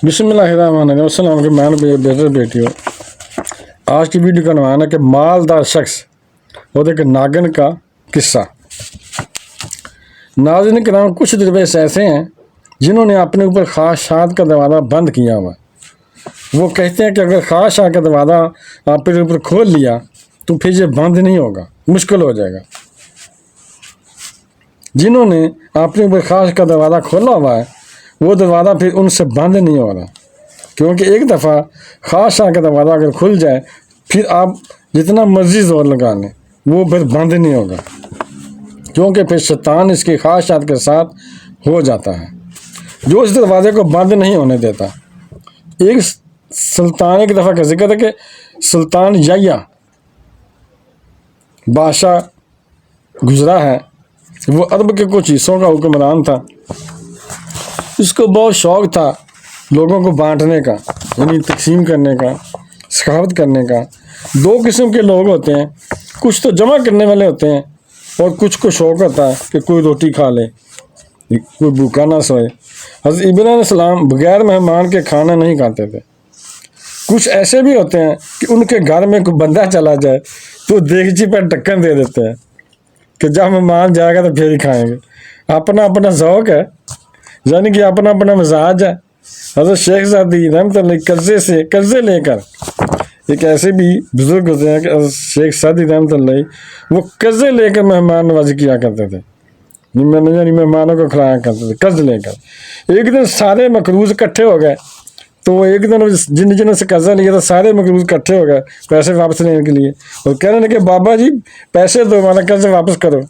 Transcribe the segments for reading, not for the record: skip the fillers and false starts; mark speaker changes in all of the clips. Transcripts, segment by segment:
Speaker 1: बिस्मिल्लाहिर्रहमानिर्रहीम। अस्सलाम वालेकुम बेटे बेटियों, आज की वीडियो का नाम है कि मालदार शख्स और एक नागन का किस्सा। नाज़रीन किराम, कुछ दरवेश ऐसे हैं जिन्होंने अपने ऊपर ख्वाहिशात का दरवाज़ा बंद किया हुआ। वो कहते हैं कि अगर ख्वाहिशात का दरवाज़ा आपके ऊपर खोल लिया तो फिर ये बंद नहीं होगा, मुश्किल हो जाएगा। जिन्होंने अपने ऊपर ख्वाहिश का दरवाज़ा खोला हुआ है वो दरवाज़ा फिर उनसे बंद नहीं हो रहा, क्योंकि एक दफ़ा ख्वाहिशात का दरवाज़ा अगर खुल जाए फिर आप जितना मर्जी जोर लगा लें वो फिर बंद नहीं होगा, क्योंकि फिर शैतान इसकी ख्वाहिशात के साथ हो जाता है जो इस दरवाज़े को बंद नहीं होने देता। एक सुल्तान, एक दफ़ा का जिक्र है कि सुल्तान याह्या बादशाह गुजरा है। वो अरब के कुछ हिस्सों का हुक्मरान था। इसको बहुत शौक़ था लोगों को बांटने का, यानी तकसीम करने का, सखावत करने का। दो किस्म के लोग होते हैं, कुछ तो जमा करने वाले होते हैं और कुछ को शौक़ होता है कि कोई रोटी खा ले, कोई भूखा ना सोए। हज़रत इब्राहीम अलैहिस्सलाम बग़ैर मेहमान के खाना नहीं खाते थे। कुछ ऐसे भी होते हैं कि उनके घर में कोई बंदा चला जाए तो देगची पर ढक्कन दे देते हैं कि जब मेहमान जाएगा तो फिर ही खाएंगे। अपना अपना ज़ौक़ है, यानी कि अपना अपना मिजाज है। हज़रत शेख सादी रहमतुल्लाह कर्ज़े लेकर, एक ऐसे भी बुज़ुर्ग होते हैं कि शेख सादी रहमतुल्लाह वो कर्ज़े लेकर मेहमान नवाजी किया करते थे, यानी मेहमानों को खिलाया करते थे कर्ज़ लेकर। एक दिन सारे मकरूज़ इकट्ठे हो गए, तो एक दिन जिन्होंने से कर्ज़ा लिया था सारे मकरूज़ इकट्ठे हो गए पैसे वापस लेने के लिए, और कहने लगे बाबा जी पैसे दो, हमारा कर्ज़ वापस करो।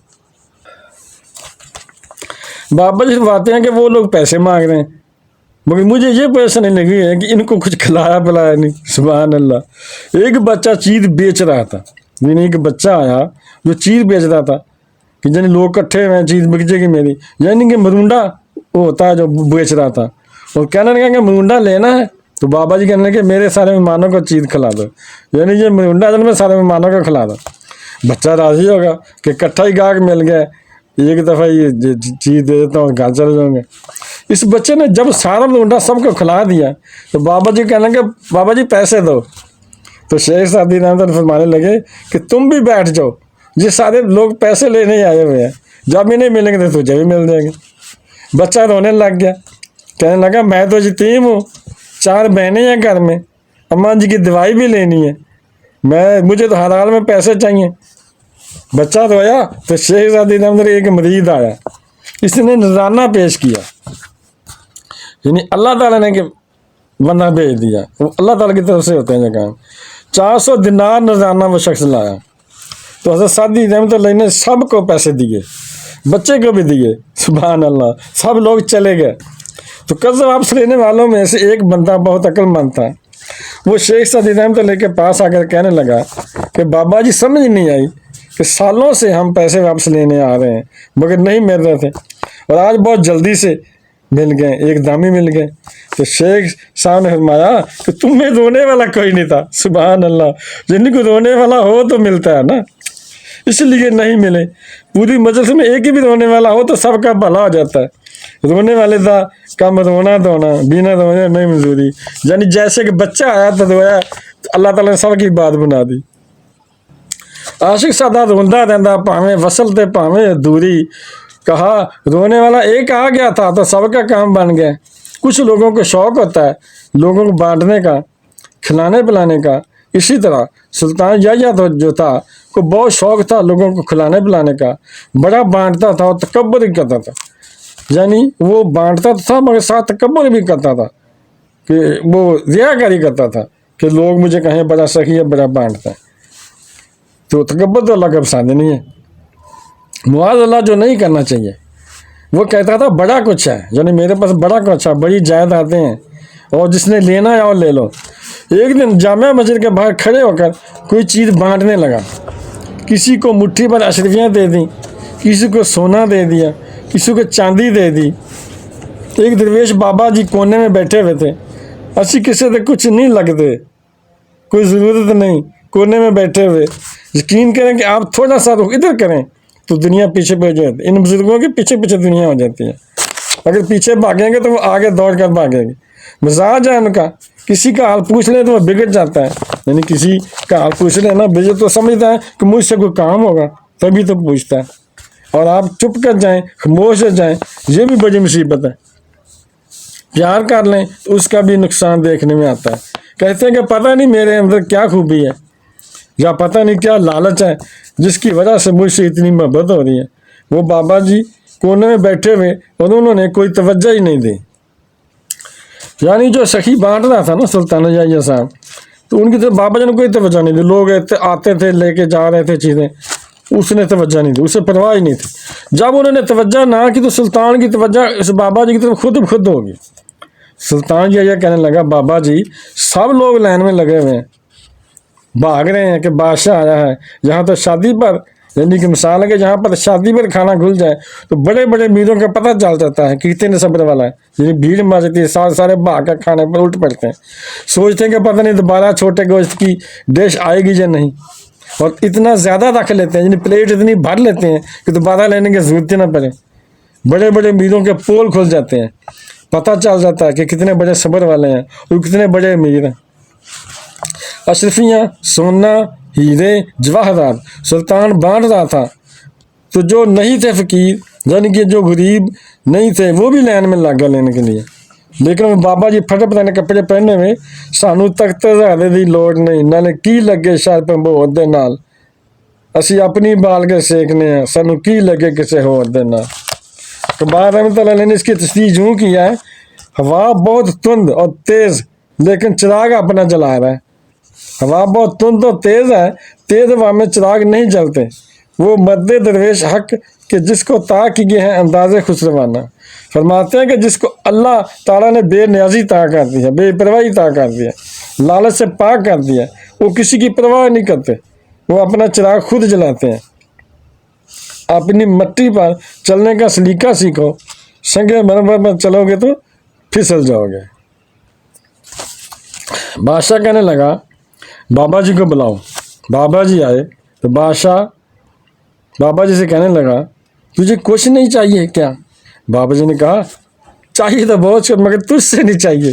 Speaker 1: बाबा जी बताते हैं कि वो लोग पैसे मांग रहे हैं, मगर मुझे ये परेशानी लगी है कि इनको कुछ खिलाया पिलाया नहीं। सुभान अल्लाह। एक बच्चा चीज़ बेच रहा था, यानी एक बच्चा आया जो चीज़ बेच रहा था कि यानी लोग इकट्ठे हुए चीज़ बिक जाएगी मेरी, यानी कि मरूंडा वो होता है जो बेच रहा था। और कहने लगा कि मरूंडा लेना है, तो बाबा जी कहने लगे मेरे सारे मेहमानों को चीज़ खिला दो, यानी ये मरूंडा जो मैं सारे मेहमानों को खिला दो। बच्चा राज़ी होगा कि इकट्ठा ही गाहक मिल गया, एक दफ़ा ये चीज़ दे देता हूँ, घर चले जाओगे। इस बच्चे ने जब सारा मरूंडा सबको खिला दिया तो बाबा जी कहने लगे बाबा जी पैसे दो। तो शेख सादी रहमतुल्लाह फरमाने लगे कि तुम भी बैठ जाओ, ये सारे लोग पैसे लेने ही आए हुए हैं, जब इन्हें मिलेंगे तो तुझे भी मिल जाएंगे। बच्चा रोने लग गया, कहने लगा मैं तो यतीम हूँ, 4 बहनें हैं घर में, अम्मा जी की दवाई भी लेनी है, मुझे तो हर हाल में पैसे चाहिए। बच्चा रोया तो शेख सादी रहमतुल्लाह एक मरीद आया, इसने नजराना पेश किया, यानी अल्लाह ताला ने कि बंदा भेज दिया, अल्लाह ताला की तरफ से होते हैं ये काम। 400 दिनार नजराना वो शख्स लाया, तो हज़रत सादी रहमतुल्लाह ने सबको पैसे दिए, बच्चे को भी दिए। सुभान अल्लाह। सब लोग चले गए। तो कर्ज़ वापस लेने वालों में से एक बंदा बहुत अक्लमंद था, वो शेख सादी रहमतुल्लाह के पास आकर कहने लगा कि बाबा जी समझ नहीं आई कि सालों से हम पैसे वापस लेने आ रहे हैं मगर नहीं मिल रहे थे, और आज बहुत जल्दी से मिल गए, एकदम ही मिल गए। तो शेख साहब ने फरमाया कि तुम्हें रोने वाला कोई नहीं था। सुभान अल्लाह। जिनको रोने वाला हो तो मिलता है ना, इसलिए नहीं मिले। पूरी मजलिस में एक ही भी रोने वाला हो तो सबका भला हो जाता है। रोने वाले था कम रोना धोना, बिना रोने नहीं मंजूरी। यानी जैसे कि बच्चा आया तो रोया, तो अल्लाह ताला ने सबकी बात बना दी। आशिक सादा रोंदा रहता, भावें वसल ते भावें दूरी। कहा रोने वाला एक आ गया था तो सबका काम बन गया। कुछ लोगों को शौक़ होता है लोगों को बांटने का, खिलाने पिलाने का। इसी तरह सुल्तान याह्या तो जो था को बहुत शौक़ था लोगों को खिलाने पिलाने का, बड़ा बांटता था और तकब्बुर भी करता था, यानी वो बांटता था मगर साथ तकब्बुर भी करता था कि वो रियाकारी करता था कि लोग मुझे कहें बड़ा सखी है, बड़ा बांटता है। तो तकब्बुर तो अल्लाह का पसंद नहीं है, मुआज़ अल्लाह जो नहीं करना चाहिए। वो कहता था बड़ा कुछ है, यानी मेरे पास बड़ा कुछ है, बड़ी जायदादें हैं और जिसने लेना है और ले लो। एक दिन जामिया मस्जिद के बाहर खड़े होकर कोई चीज़ बांटने लगा। किसी को मुट्ठी भर अशरफियाँ दे दी, किसी को सोना दे दिया, किसी को चांदी दे दी। एक दरवेश बाबा जी कोने में बैठे हुए थे, अच्छी किसी से कुछ नहीं लगते, कोई ज़रूरत नहीं, कोने में बैठे हुए। यकीन करें कि आप थोड़ा सा रुख इधर करें तो दुनिया पीछे हो जाती है। इन बुजुर्गों के पीछे पीछे दुनिया हो जाती है। अगर पीछे भागेंगे तो वो आगे दौड़ कर भागेंगे। مزاج ہے ان کا، کسی کا حال پوچھ لیں تو وہ بگڑ جاتا ہے، یعنی کسی کا حال پوچھ لیں نا بجے تو سمجھتا ہے کہ مجھ سے کوئی کام ہوگا تبھی تو پوچھتا ہے، اور آپ چپ کر جائیں، خاموش ہو جائیں، یہ بھی بڑی مصیبت ہے۔ پیار کر لیں تو اس کا بھی نقصان دیکھنے میں آتا ہے، کہتے ہیں کہ پتہ نہیں میرے اندر کیا خوبی ہے، یا پتہ نہیں کیا لالچ ہے جس کی وجہ سے مجھ سے اتنی محبت ہو رہی ہے۔ وہ بابا جی کونے میں بیٹھے ہوئے اور انہوں نے کوئی توجہ ہی نہیں دی، یعنی جو سخی بانٹ رہا تھا نا سلطان جائیہ صاحب، تو ان کی طرف بابا جی نے کوئی توجہ نہیں دی، لوگ آتے تھے لے کے جا رہے تھے چیزیں، اس نے توجہ نہیں دی، اسے پرواہ ہی نہیں تھی۔ جب انہوں نے توجہ نہ کی تو سلطان کی توجہ اس بابا جی کی طرف خود ہوگی۔ سلطان جی یہ کہنے لگا بابا جی سب لوگ لائن میں لگے ہوئے ہیں، بھاگ رہے ہیں کہ بادشاہ آیا ہے، یہاں تو شادی پر، یعنی کہ مثال ہے کہ جہاں پر شادی پر کھانا کھل جائے تو بڑے بڑے میروں کا پتہ چل جاتا ہے کہ کتنے صبر والا ہے، یعنی بھیڑ مچتی ہے، سارے بھاگ کر کھانے پر اٹھ پڑتے ہیں، سوچتے ہیں کہ پتہ نہیں دوبارہ چھوٹے گوشت کی ڈش آئے گی یا نہیں، اور اتنا زیادہ رکھ لیتے ہیں، یعنی پلیٹ اتنی بھر لیتے ہیں کہ دوبارہ لینے کی ضرورت نہ پڑے، بڑے بڑے میروں کے پول کھل جاتے ہیں، پتہ چل جاتا ہے کہ کتنے بڑے صبر والے ہیں اور کتنے بڑے امیر ہیں۔ اشرفیاں، سونا، ہیرے، جواہرات سلطان بانٹ رہا تھا، تو جو نہیں تھے فقیر، یعنی کہ جو غریب نہیں تھے وہ بھی لائن میں لگ گئے لینے کے لیے، لیکن وہ بابا جی پھٹے پرانے کپڑے پہنے ہوئے، سانو تخت زیادہ دی لوڑ نہیں، نالے کی لگے شاید پہ بہت دے نال، اسی اپنی بال کے سیکھنے ہیں، سانو کی لگے کسے ہور دے نال۔ کبار رحمۃ اللہ علیہ نے اس کی تصدیق یوں کیا ہے، ہوا بہت تند اور تیز لیکن چراغ اپنا جلا رہا ہے، ہوا بہت تند اور تیز ہے، تیز ہوا میں چراغ نہیں جلتے، وہ مد درویش حق کہ جس کو طا کیے ہیں انداز خسروانہ، فرماتے ہیں کہ جس کو اللہ تعالیٰ نے بے نیازی طا کر دی ہے، بے پرواہی طا کر دی ہے، لالچ سے پاک کر دیا، وہ کسی کی پرواہ نہیں کرتے، وہ اپنا چراغ خود جلاتے ہیں۔ اپنی مٹی پر چلنے کا سلیقہ سیکھو، سنگ مرمر پر چلو گے تو پھسل جاؤ گے۔ بادشاہ کہنے لگا بابا جی کو بلاؤ، بابا جی آئے تو بادشاہ بابا جی سے کہنے لگا تجھے کچھ نہیں چاہیے کیا؟ بابا جی نے کہا چاہیے تو بہت کچھ مگر تجھ سے نہیں چاہیے۔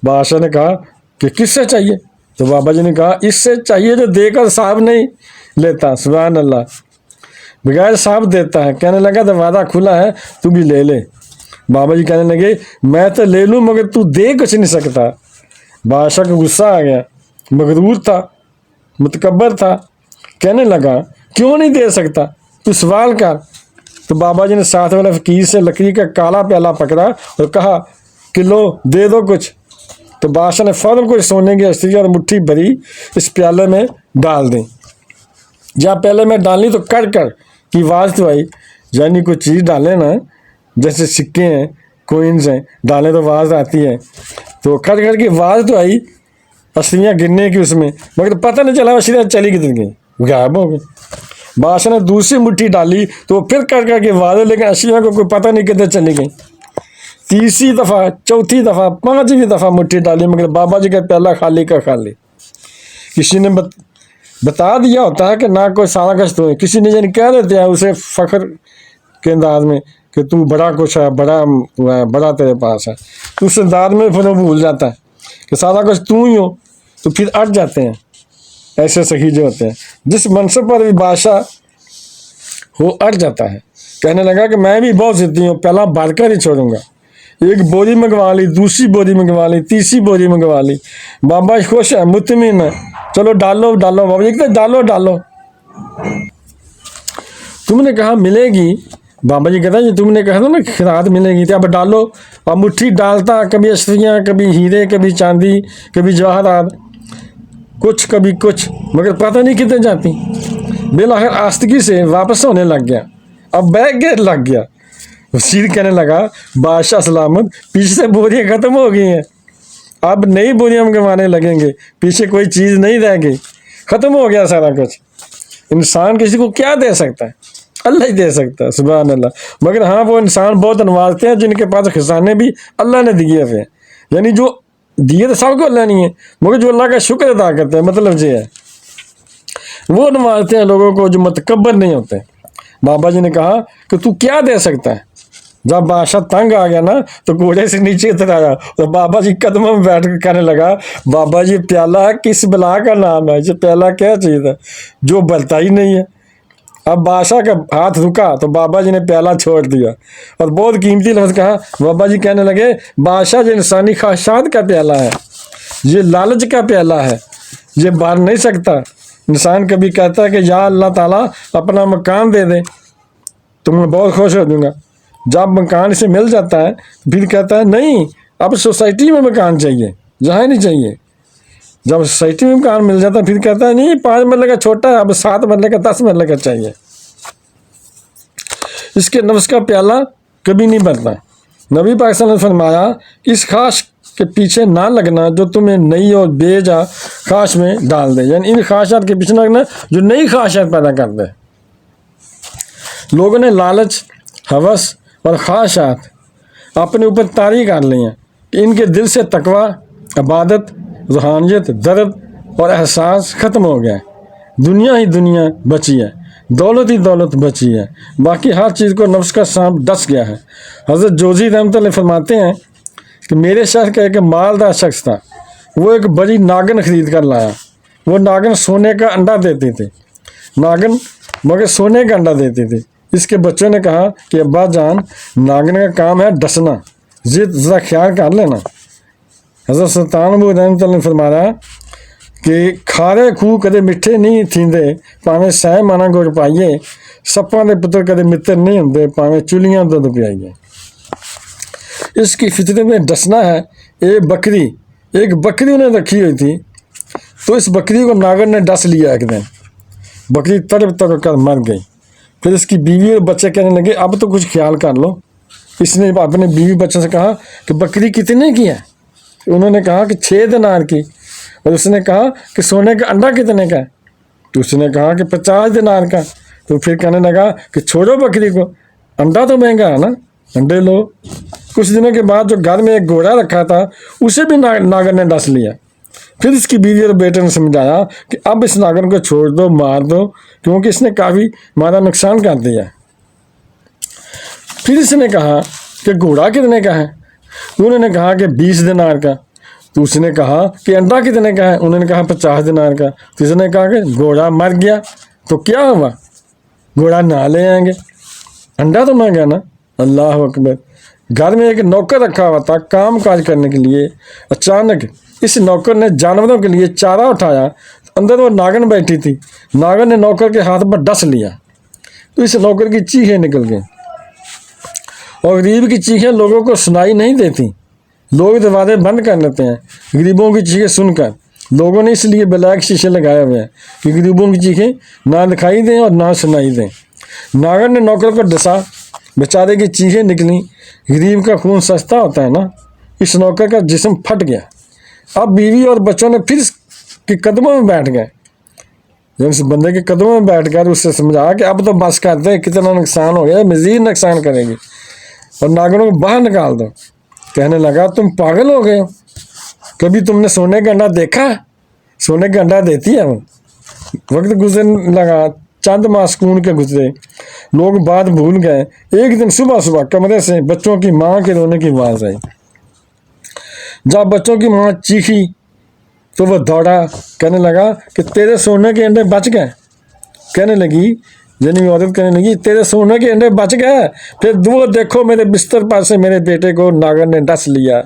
Speaker 1: بادشاہ نے کہا کہ کس سے چاہیے؟ تو بابا جی نے کہا اس سے چاہیے جو دے کر صاحب نہیں لیتا، سبحان اللہ، بغیر صاحب دیتا ہے۔ کہنے لگا تو وعدہ کھلا ہے تو بھی لے لے۔ بابا جی کہنے لگے میں تو لے لوں مگر تو دے کچھ نہیں سکتا۔ بادشاہ کو غصہ آ گیا، مغرور تھا، متکبر تھا، کہنے لگا کیوں نہیں دے سکتا، تو سوال کر۔ تو بابا جی نے ساتھ والے فقیر سے لکڑی کا کالا پیالہ پکڑا اور کہا کہ لو دے دو کچھ۔ تو بادشاہ نے فوراً کوئی سونے کی اشتری اور مٹھی بھری اس پیالے میں ڈال دی۔ جہاں پیالے میں ڈالی تو کڑ کڑ کی آواز تو آئی، یعنی کوئی چیز ڈالے نا، جیسے سکے ہیں، کوئنز ہیں، ڈالے تو آواز آتی ہے، تو کڑ کڑ کی آواز تو آئی اشریاں گرنے کی اس میں، مگر پتہ نہیں چلا اشریاں چلی کدھر گئی، غائب ہو گئی۔ بادشاہ نے دوسری مٹھی ڈالی تو پھر کڑ کڑ کی آواز ہے، لیکن اشریاں کو کوئی پتہ نہیں کدھر چلی گئی۔ تیسری دفعہ، چوتھی دفعہ، پانچویں دفعہ مٹھی ڈالی مگر بابا جی کا پیالہ خالی کا خالی۔ کسی نے بتا دیا ہوتا ہے کہ نہ کوئی سارا کچھ تو ہے، کسی نے یعنی کہہ دیتے ہیں اسے فخر کے انداز میں کہ تو بڑا کچھ ہے، بڑا تیرے پاس ہے، تو اس انداز میں پھر وہ بھول جاتا ہے کہ سارا کچھ تو ہی ہو، تو پھر اٹ جاتے ہیں ایسے سخی جو ہوتے ہیں۔ جس منصب پر بھی بادشاہ وہ اٹ جاتا ہے، کہنے لگا کہ میں بھی بہت ضدی ہوں، پہلا بھر کر ہی چھوڑوں گا۔ ایک بوری منگوا لی، دوسری بوری منگوا لی، تیسری بوری منگوا لی۔ بابا خوش ہے، مطمئن ہے، چلو ڈالو ڈالو، بابا جی کہتے ڈالو ڈالو، تم نے کہا ملے گی، بابا جی کہتا ہے تم نے کہا تھا نا خیرات ملے گی، تو اب ڈالو۔ اب مٹھی ڈالتا، کبھی اشریاں، کبھی ہیرے، کبھی چاندی، کبھی جواہرات، کچھ کبھی کچھ، مگر پتہ نہیں کتنے جاتی۔ بالآخر آستگی سے واپس ہونے لگ گیا، اب بیگ گیٹ لگ گیا۔ وزیر کہنے لگا بادشاہ سلامت، پیچھے سے بوریاں ختم ہو گئی ہیں، اب نئی بوریاں منگوانے لگیں گے، پیچھے کوئی چیز نہیں رہ گئی، ختم ہو گیا سارا کچھ۔ انسان کسی کو کیا دے سکتا ہے؟ اللہ ہی دے سکتا ہے، سبحان اللہ۔ مگر ہاں وہ انسان بہت نوازتے ہیں جن کے پاس خزانے بھی اللہ نے دیے ہوئے ہیں، یعنی جو دیے تو سب کو اللہ نہیں ہے، مگر جو اللہ کا شکر ادا کرتے ہیں، مطلب یہ ہے وہ نوازتے ہیں لوگوں کو جو متکبر نہیں ہوتے۔ بابا جی نے کہا کہ تو کیا دے سکتا ہے؟ जब बादशाह तंग आ गया ना तो घोड़े से नीचे उतर आया, तो बाबा जी कदमों में बैठ कर कहने लगा, बाबा जी प्याला किस बला का नाम है, ये प्याला क्या चीज़ है जो बलता ही नहीं है। अब बादशाह का हाथ रुका तो बाबा जी ने प्याला छोड़ दिया और बहुत कीमती लफ्ज़ कहा। बाबा जी कहने लगे, बादशाह ये इंसानी ख्वाहिशात का प्याला है, ये लालच का प्याला है, ये बार नहीं सकता। इंसान कभी कहता है कि या अल्लाह ताला अपना मकान दे दे तो मैं बहुत खुश हो दूंगा, जब मकान इसे मिल जाता है फिर कहता है नहीं अब सोसाइटी में मकान चाहिए, जहाँ नहीं चाहिए। जब सोसाइटी में मकान मिल जाता है फिर कहता है नहीं 5 मरले का छोटा है, अब 7 मरले का 10 मरले का चाहिए। इसके नफ्स का प्याला कभी नहीं भरता। नबी पाक सल्लल्लाहु अलैहि वसल्लम ने फरमाया, इस ख्वाहिश के पीछे ना लगना जो तुम्हें नई और बेजा ख्वाहिश में डाल दे, यानी इन ख्वाहिशात के पीछे लगना जो नई ख्वाहिशात पैदा कर दे। लोगों ने लालच, हवस और ख्वाहिशात अपने ऊपर तारी कर ली हैं कि इनके दिल से तकवा, इबादत, रूहानियत, दर्द और एहसास ख़त्म हो गया है। दुनिया ही दुनिया बची है, दौलत ही दौलत बची है, बाकी हर चीज़ को नफ्स का सांप डस गया है। हज़रत जोजी रहमतुल्लाह फरमाते हैं कि मेरे शहर का एक मालदार शख्स था, वो एक बड़ी नागन ख़रीद कर लाया। वो नागन सोने का अंडा देती थी, नागन मगर सोने का अंडा देती थी। इसके बच्चों ने कहा कि अब्बा जान नागन का काम है डसना, ज़रा ख्याल कर लेना। हज़रत सुल्तान अबू रहमतुल्लाह ने फरमाया कि खारे खूह कदे मिठे नहीं थींदे, भावें सह माना गुड़ पाइए, सप्पां दे पुत्र कदे मित्र नहीं होंदे, भावें चुलियां दुध पियाइए। इसकी फितरत में डसना है। एक बकरी उन्हें रखी हुई थी, तो इस बकरी को नागर ने डस लिया। एक दिन बकरी तड़प तड़प कर मर गई। फिर इसकी बीवी और बच्चे कहने लगे अब तो कुछ ख्याल कर लो। इसने अपने बीवी बच्चों से कहा कि बकरी कितने की है? उन्होंने कहा कि 6 दिनार की। और उसने कहा कि सोने का अंडा कितने का है? तो उसने कहा कि 50 दिनार का। तो फिर कहने लगा कि छोड़ो बकरी को, अंडा तो महंगा है ना, अंडे लो। कुछ दिनों के बाद जो घर में एक घोड़ा रखा था उसे भी नागर ने डस लिया। फिर इसकी बीवी और बेटे ने समझाया कि अब इस नागर को छोड़ दो, मार दो, क्योंकि इसने काफ़ी हमारा नुकसान कर दिया। फिर इसने कहा कि घोड़ा कितने का है? उन्होंने कहा कि 20 दिनार का। तो उसने कहा कि अंडा कितने का है? उन्होंने कहा 50 दिनार का। तो इसने कहा कि घोड़ा मर गया तो क्या हुआ, घोड़ा ना ले आएंगे, अंडा तो महंगा ना। अल्लाह अकबर। घर में एक नौकर रखा हुआ था काम काज करने के लिए। अचानक इस नौकर ने जानवरों के लिए चारा उठाया, अंदर वो नागन बैठी थी। नागन ने नौकर के हाथ पर डस लिया तो इस नौकर की चीखें निकल गई। और गरीब की चीखें लोगों को सुनाई नहीं देती, लोग दरवाजे बंद कर लेते हैं गरीबों की चीखें सुनकर। लोगों ने इसलिए ब्लैक शीशे लगाए हुए हैं कि गरीबों की चीखें ना दिखाई दें और ना सुनाई दें। नागर ने नौकर को डसा, बेचारे की चीखें निकली। गरीब का खून सस्ता होता है ना। इस नौकर का जिस्म फट गया। अब बीवी और बच्चों ने फिर के कदमों में बैठ गए। जब उस बंदे के कदमों में बैठ कर उससे समझा कि अब तो बस कर दे, कितना नुकसान हो गया, मज़ीद नुकसान करेगी और नागरों को बाहर निकाल दो। कहने लगा तुम पागल हो गए हो, कभी तुमने सोने का अंडा देखा? सोने का अंडा देती है वो। वक्त गुजरने लगा, चंद माह सुकून के गुजरे, लोग बात भूल गए। एक दिन सुबह सुबह कमरे से बच्चों की माँ के रोने की आवाज़ आई। जब बच्चों की माँ चीखी तो वह दौड़ा, कहने लगा कि तेरे सोने के अंडे बच गए। कहने लगी, यानी औरत कहने लगी तेरे सोने के अंडे बच गए। फिर वो देखो मेरे बिस्तर पर से मेरे बेटे को नागर ने डस लिया।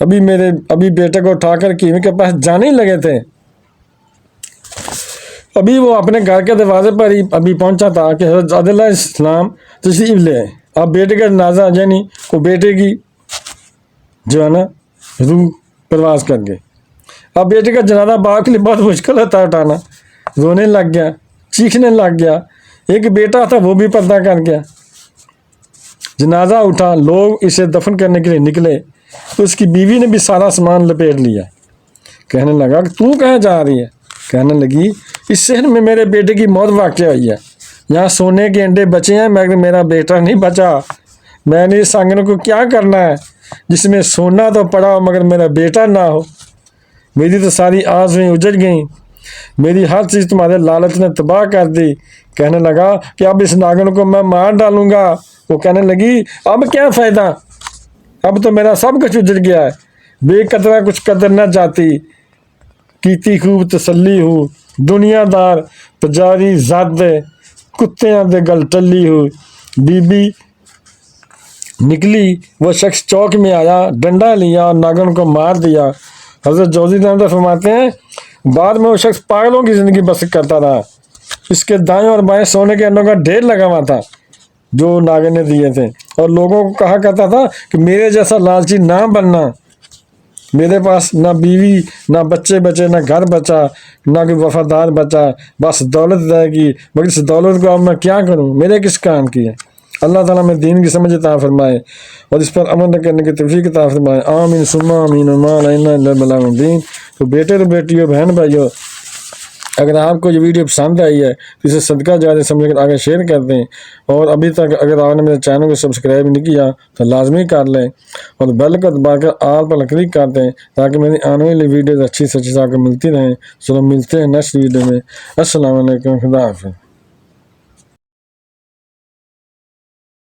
Speaker 1: अभी बेटे को उठाकर कीवी के पास जाने ही लगे थे। अभी वो अपने घर के दरवाजे पर ही अभी पहुंचा था कि हज़रत अलैहिस्सलाम तशरीफ ले। अब बेटे का जनाजा यानी को बेटे की जो है ना रूह परवास कर गए। अब बेटे का जनाजा बाप के लिए बहुत मुश्किल होता है उठाना। रोने लग गया, चीखने लग गया। एक बेटा था वो भी पर्दा कर गया। जनाजा उठा, लोग इसे दफन करने के लिए निकले तो उसकी बीवी ने भी सारा सामान लपेट लिया। कहने लगा कि तू कहाँ जा रही है? कहने लगी इस शहर में मेरे बेटे की मौत वाक़ हुई है, यहाँ सोने के अंडे बचे हैं मगर मेरा बेटा नहीं बचा। मैंने इस आंगन को क्या करना है जिसमें सोना तो पड़ा हो मगर मेरा बेटा ना हो। मेरी तो सारी आज़ें उजड़ गई, मेरी हर चीज़ तुम्हारे लालच ने तबाह कर दी। कहने लगा कि अब इस नागन को मैं मार डालूंगा وہ کہنے لگی اب کیا فائدہ، اب تو میرا سب کچھ اجڑ گیا ہے، بے قدرہ کچھ قدر نہ جاتی، کیتی خوب تسلی ہو، دنیا دار پجاری زادے، کتےاں دے گل ٹلی ہو۔ بی بی نکلی، وہ شخص چوک میں آیا، ڈنڈا لیا اور ناگن کو مار دیا۔ حضرت جوزی رحمۃ اللہ فرماتے ہیں بعد میں وہ شخص پاگلوں کی زندگی بسر کرتا رہا، اس کے دائیں اور بائیں سونے کے انڈوں کا ڈھیر لگا ہوا تھا جو ناگن نے دیے تھے، اور لوگوں کو کہا کرتا تھا کہ میرے جیسا لالچی نہ بننا، میرے پاس نہ بیوی نہ بچے بچے، نہ گھر بچا، نہ کوئی وفادار بچا، بس دولت رہے گی، مگر اس دولت کو اب میں کیا کروں، میرے کس کام کی ہے۔ اللہ تعالیٰ میں دین کی سمجھ عطا فرمائے اور اس پر عمل کرنے کی توفیق عطا فرمائے، آمین ثم آمین، وما علینا الا البلاغ المبین۔ تو بیٹے تو بیٹیوں، بہن بھائیوں، اگر آپ کو یہ ویڈیو پسند آئی ہے تو اسے صدقہ جاریہ سمجھ کر آگے شیئر کر دیں، اور ابھی تک اگر آپ نے میرے چینل کو سبسکرائب نہیں کیا تو لازمی کر لیں، اور بیل کو دبا کر آل پر کلک کر دیں تاکہ میری آنے والی ویڈیوز اچھی سے اچھی آپ کو ملتی رہیں۔ چلو ملتے ہیں نیکسٹ ویڈیو میں۔ السلام علیکم، خدا حافظ۔